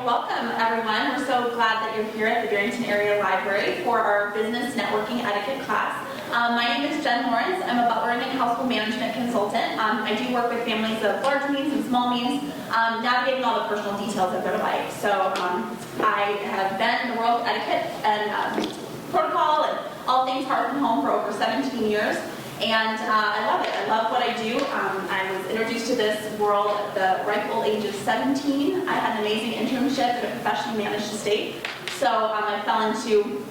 well, welcome everyone. We're so glad that you're here at the Barrington Area Library for our Business Networking Etiquette class. My name is Jen Lawrence. I'm a butler and household management consultant. I do work with families of large means and small means, navigating all the personal details of their life. So I have been in the world of etiquette and protocol and all things hearth and home for over 17 years. And I love it. I love what I do. I was introduced to this world at the ripe old age of 17. I had an amazing internship at a professionally managed estate. So I fell into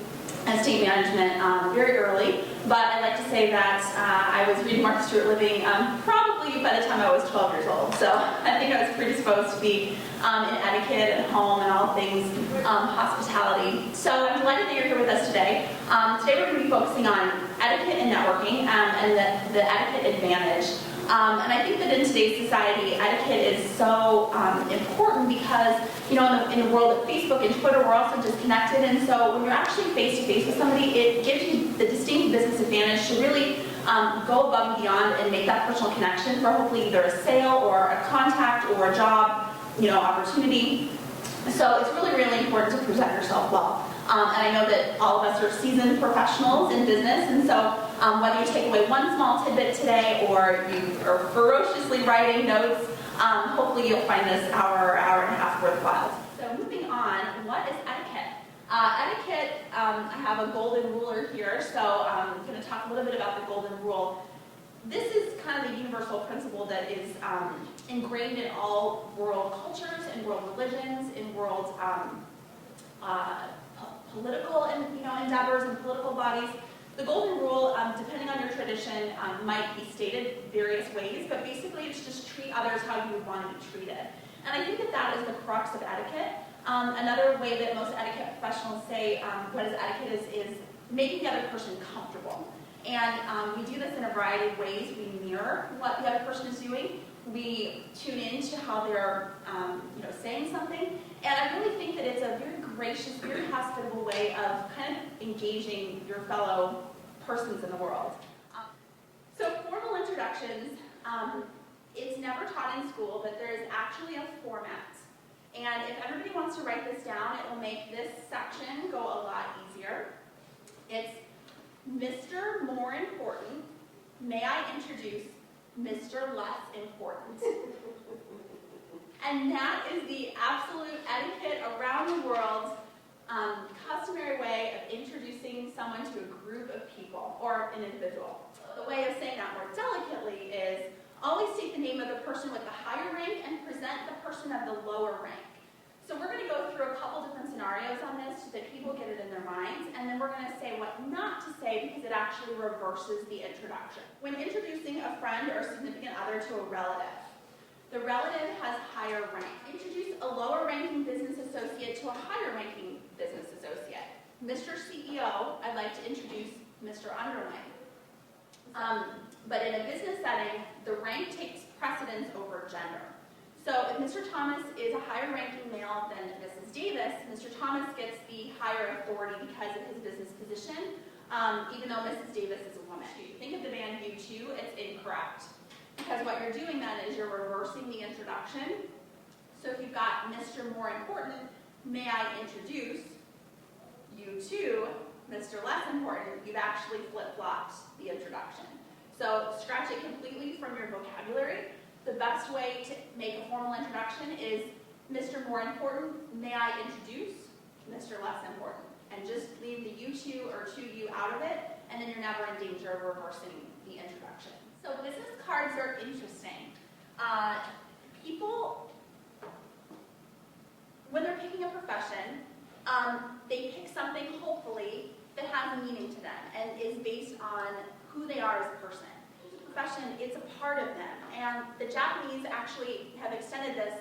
estate management very early. But I like to say that I was reading Martha Stewart Living probably by the time I was 12 years old. So I think I was predisposed to be in etiquette and home and all things hospitality. So I'm delighted that you're here with us today. Today we're going to be focusing on etiquette and networking and the etiquette advantage. And I think that in today's society, etiquette is so important because, you know, in the world of Facebook and Twitter, we're also disconnected. And so when you're actually face-to-face with somebody, it gives you the distinct business advantage to really go above and beyond and make that personal connection for hopefully either a sale or a contact or a job, you know, opportunity. So it's really, really important to present yourself well. And I know that all of us are seasoned professionals in business, and so whether you take away one small tidbit today or you are ferociously writing notes, hopefully you'll find this hour and a half worthwhile. So moving on, what is etiquette? Etiquette, I have a golden ruler here, so I'm going to talk a little bit about the golden rule. This is kind of the universal principle that is ingrained in all world cultures, in world religions, in world political endeavors and political bodies. The golden rule, depending on your tradition, might be stated various ways, but basically it's just treat others how you would want to be treated. And I think that that is the crux of etiquette. Another way that most etiquette professionals say what is etiquette is making the other person comfortable. And we do this in a variety of ways. We mirror what the other person is doing. We tune into how they're saying something. And I really think that it's a very gracious, very hospitable way of kind of engaging your fellow persons in the world. So formal introductions, it's never taught in school, but there is actually a format. And if everybody wants to write this down, it will make this section go a lot easier. It's Mr. More Important, may I introduce Mr. Less Important. And that is the absolute etiquette around the world, customary way of introducing someone to a group of people or an individual. The way of saying that more delicately is always take the name of the person with the higher rank and present the person of the lower rank. So we're going to go through a couple different scenarios on this so that people get it in their minds, and then we're going to say what not to say because it actually reverses the introduction. When introducing a friend or significant other to a relative, the relative has higher rank. Introduce a lower ranking business associate to a higher ranking business associate. Mr. CEO, I'd like to introduce Mr. Underling. But in a business setting, the rank takes precedence over gender. So if Mr. Thomas is a higher ranking male than Mrs. Davis, Mr. Thomas gets the higher authority because of his business position, even though Mrs. Davis is a woman. Think of the band U2, it's incorrect. Because what you're doing then is you're reversing the introduction. So if you've got Mr. More Important, may I introduce you to Mr. Less Important, you've actually flip-flopped the introduction. So scratch it completely from your vocabulary. The best way to make a formal introduction is Mr. More Important, may I introduce Mr. Less Important? And just leave the you to or to you out of it, and then you're never in danger of reversing the introduction. So business cards are interesting. People, when they're picking a profession, they pick something, hopefully, that has a meaning to them and is based on who they are as a person. Profession, it's a part of them. And the Japanese actually have extended this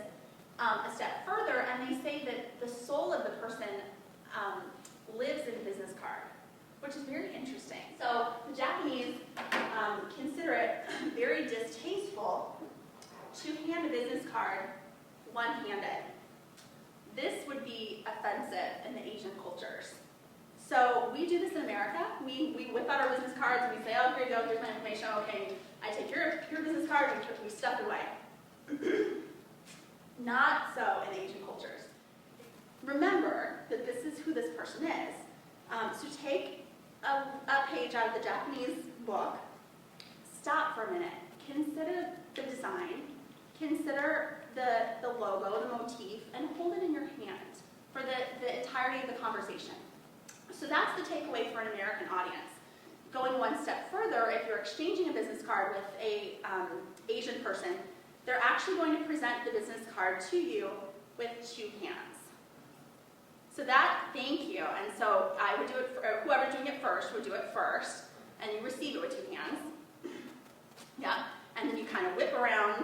a step further, and they say that the soul of the person lives in the business card, which is very interesting. So the Japanese consider it very distasteful to hand a business card one-handed. This would be offensive in the Asian cultures. So we do this in America. We whip out our business cards and we say, oh, here you go, here's my information. Okay, I take your business card and we stuff it away. Not so in Asian cultures. remember that this is who this person is. So take a page out of the Japanese book, stop for a minute, consider the design, consider the logo, the motif, and hold it in your hand for the entirety of the conversation. So that's the takeaway for an American audience. Going one step further, if you're exchanging a business card with a Asian person, they're actually going to present the business card to you with two hands. So that, thank you, and so I would do it, or whoever's doing it first would do it first, and you receive it with two hands. Yeah, and then you kind of whip around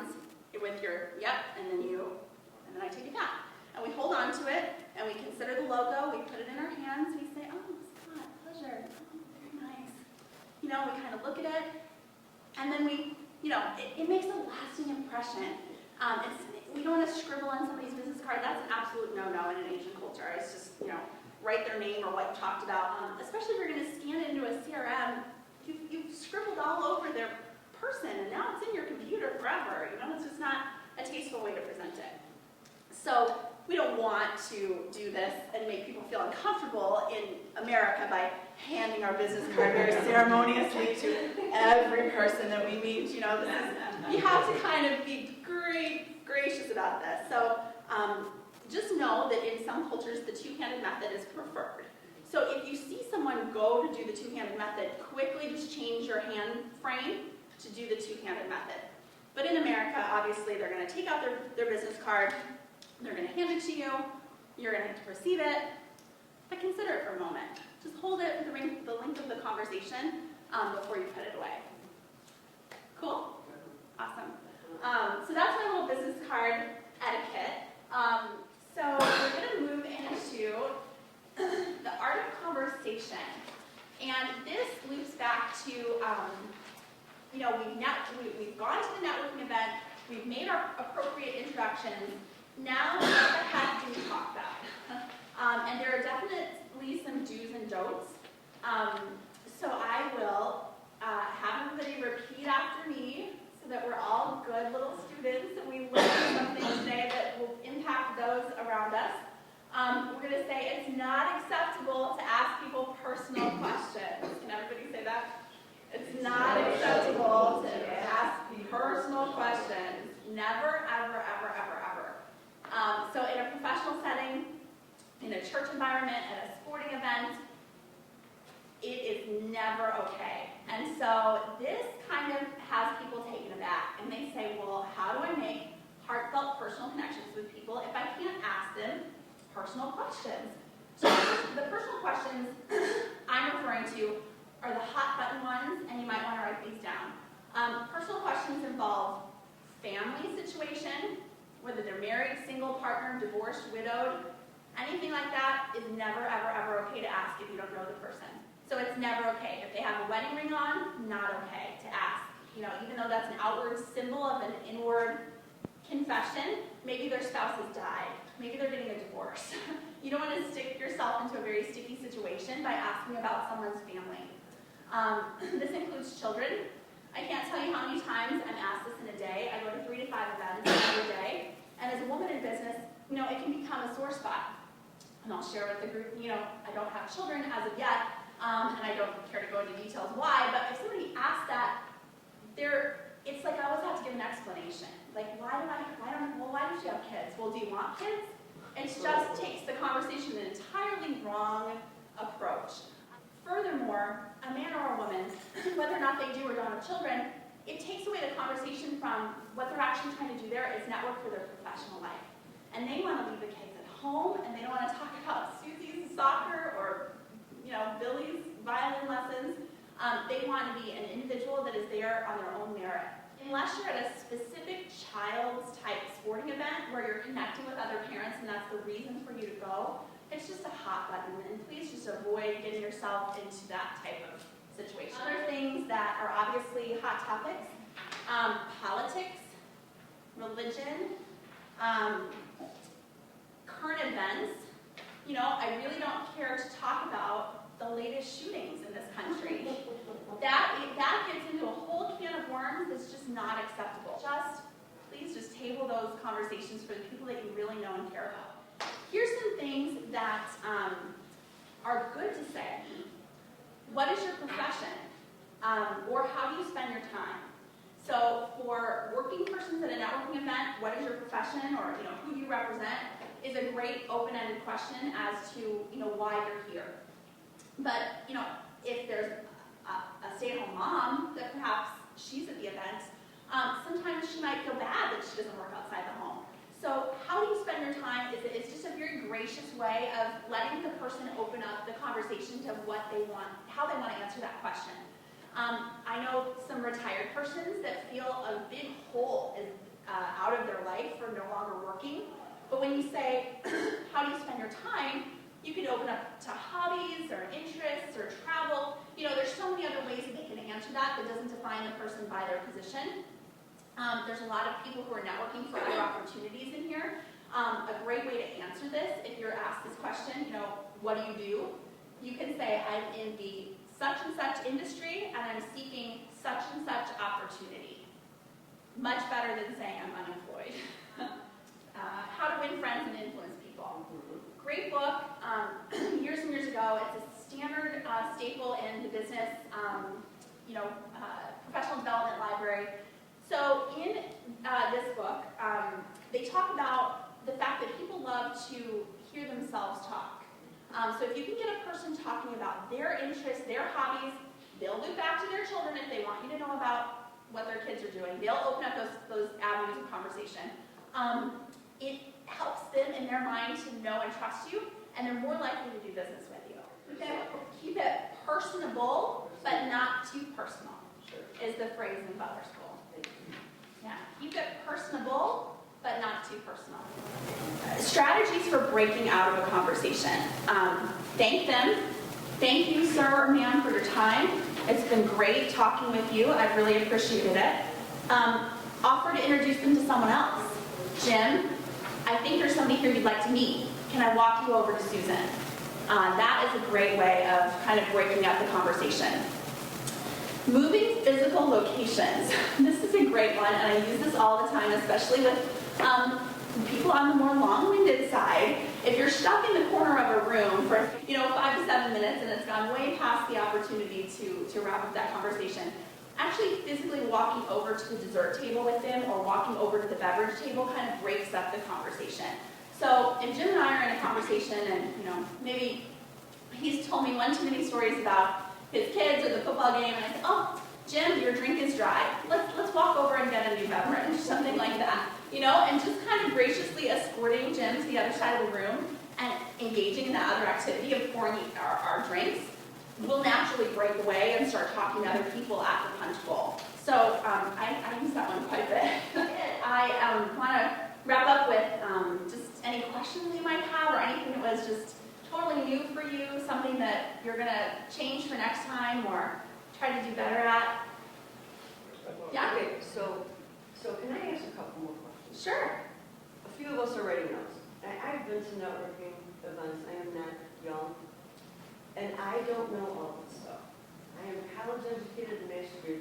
with your, yep, and then I take it back. And we hold on to it, and we consider the logo, we put it in our hands, we say, oh, Scott, pleasure, oh, very nice. You know, we kind of look at it, and then we, you know, it makes a lasting impression. We don't want to scribble on somebody's business card. That's an absolute no-no in an Asian culture. It's just, you know, write their name or what you talked about. Especially if you're going to scan it into a CRM, you've scribbled all over their person, and now it's in your computer forever. You know, it's just not a tasteful way to present it. So we don't want to do this and make people feel uncomfortable in America by handing our business card very ceremoniously to every person that we meet. You know, you have to kind of be gracious about this. So just know that in some cultures, the two-handed method is preferred. So if you see someone go to do the two-handed method, quickly just change your hand frame to do the two-handed method. But in America, obviously, they're going to take out their business card, they're going to hand it to you, you're going to have to receive it, but consider it for a moment. Just hold it for the length of the conversation before you put it away. Cool? Awesome. So that's my little business card etiquette. So we're going to move into the art of conversation. And this loops back to, you know, we've gone to the networking event, we've made our appropriate introductions. Now, what the heck do we talk about? And there are definitely some do's and don'ts. So I will have everybody repeat after me so that we're all good little students and we learn something today that will impact those around us. We're going to say it's not acceptable to ask people personal questions. Can everybody say that? It's not acceptable to ask personal questions. Never, ever, ever, ever, ever. So in a professional setting, in a church environment, at a sporting event, it is never okay. And so this kind of has people taken aback. And they say, well, how do I make heartfelt personal connections with people if I can't ask them personal questions? So the personal questions I'm referring to are the hot button ones, and you might want to write these down. Personal questions involve family situation, whether they're married, single, partner, divorced, widowed, anything like that is never, ever, ever okay to ask if you don't know the person. So it's never okay. If they have a wedding ring on, not okay to ask. You know, even though that's an outward symbol of an inward confession, maybe their spouse has died. Maybe they're getting a divorce. You don't want to stick yourself into a very sticky situation by asking about someone's family. This includes children. I can't tell you how many times I'm asked this in a day. I go to 3 to 5 events every day. And as a woman in business, you know, it can become a sore spot. And I'll share with the group, you know, I don't have children as of yet, and I don't care to go into details why, but if somebody asks that, it's like I always have to give an explanation. Like, why don't you have kids? Well, do you want kids? It just takes the conversation an entirely wrong approach. Furthermore, a man or a woman, whether or not they do or don't have children, it takes away the conversation from what they're actually trying to do there is network for their professional life. And they want to leave the kids at home, and they don't want to talk about Susie's soccer or, you know, Billy's violin lessons. They want to be an individual that is there on their own merit. Unless you're at a specific child's type sporting event where you're connecting with other parents and that's the reason for you to go, it's just a hot button, and please just avoid getting yourself into that type of situation. Other things that are obviously hot topics, politics, religion, current events. You know, I really don't care to talk about the latest shootings in this country. That gets into a whole can of worms that's just not acceptable. Please just table those conversations for the people that you really know and care about. here's some things that are good to say. What is your profession? Or how do you spend your time? So for working persons at a networking event, what is your profession, or who you represent, is a great open-ended question as to why you're here. But if there's a stay-at-home mom that perhaps she's at the event, sometimes she might feel bad that she doesn't work outside the home. So how do you spend your time? It's just a very gracious way of letting the person open up the conversation to what they want, how they want to answer that question. I know some retired persons that feel a big hole is out of their life for no longer working. But when you say, how do you spend your time, you can open up to hobbies or interests or travel. There's so many other ways that they can answer that doesn't define the person by their position. There's a lot of people who are networking for other opportunities in here. A great way to answer this, if you're asked this question, what do you do? You can say, I'm in the such and such industry and I'm seeking such and such opportunity. Much better than saying I'm unemployed. How to Win Friends and Influence People. Great book, years and years ago. It's a standard staple in the business, professional development library. So in this book, they talk about the fact that people love to hear themselves talk. So if you can get a person talking about their interests, their hobbies, they'll loop back to their children if they want you to know about what their kids are doing. They'll open up those avenues of conversation. It helps them in their mind to know and trust you, and they're more likely to do business with you. Keep it personable, but not too personal, is the phrase in Butler School. Yeah, keep it personable, but not too personal. Strategies for breaking out of a conversation. Thank them. Thank you, sir or ma'am, for your time. It's been great talking with you. I've really appreciated it. Offer to introduce them to someone else. Jim, I think there's somebody here you'd like to meet. Can I walk you over to Susan? That is a great way of kind of breaking up the conversation. Moving physical locations. This is a great one, and I use this all the time, especially with people on the more long-winded side. If you're stuck in the corner of a room for 5 to 7 minutes and it's gone way past the opportunity to wrap up that conversation, actually physically walking over to the dessert table with them or walking over to the beverage table kind of breaks up the conversation. So if Jim and I are in a conversation and maybe he's told me one too many stories about his kids or the football game, and I say, oh, Jim, your drink is dry. Let's walk over and get a new beverage, something like that. And just kind of graciously escorting Jim to the other side of the room and engaging in that other activity of pouring our drinks will naturally break away and start talking to other people at the punch bowl. So I use that one quite a bit. I want to wrap up with just any questions you might have or anything that was just totally new for you, something that you're going to change for next time or try to do better at. Yeah? Okay, so can I ask a couple more questions? Sure. A few of us already know. I've been to networking events. I am not young. And I don't know all this stuff. I am college educated and master's degree.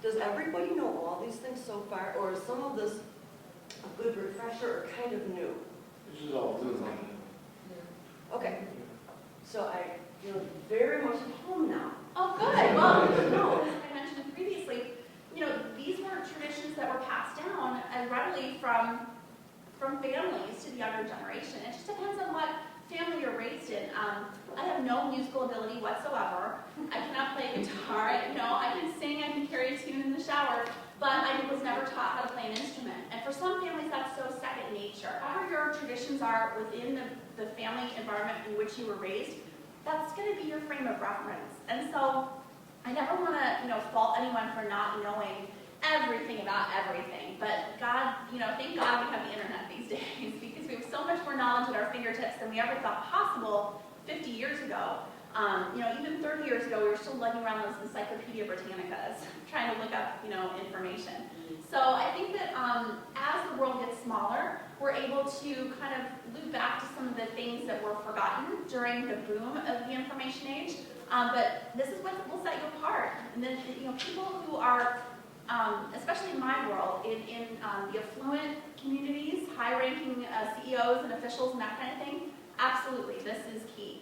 Does everybody know all these things so far? Or is some of this a good refresher or kind of new? This is all new. Okay. So I feel very much at home now. Oh, good. Well, as I mentioned previously, these were traditions that were passed down readily from families to the younger generation. It just depends on what family you're raised in. I have no musical ability whatsoever. I cannot play guitar. I can sing, I can carry a tune in the shower, but I was never taught how to play an instrument. And for some families, that's so second nature. However your traditions are within the family environment in which you were raised, that's going to be your frame of reference. And so I never want to, fault anyone for not knowing everything about everything. But God, thank God we have the internet these days because we have so much more knowledge at our fingertips than we ever thought possible 50 years ago. Even 30 years ago, we were still lugging around those Encyclopedia Britannicas, trying to look up, information. So I think that as the world gets smaller, we're able to kind of loop back to some of the things that were forgotten during the boom of the information age. But this is what will set you apart. And then, people who are especially in my world, in the affluent communities, high-ranking CEOs and officials and that kind of thing, absolutely, this is key.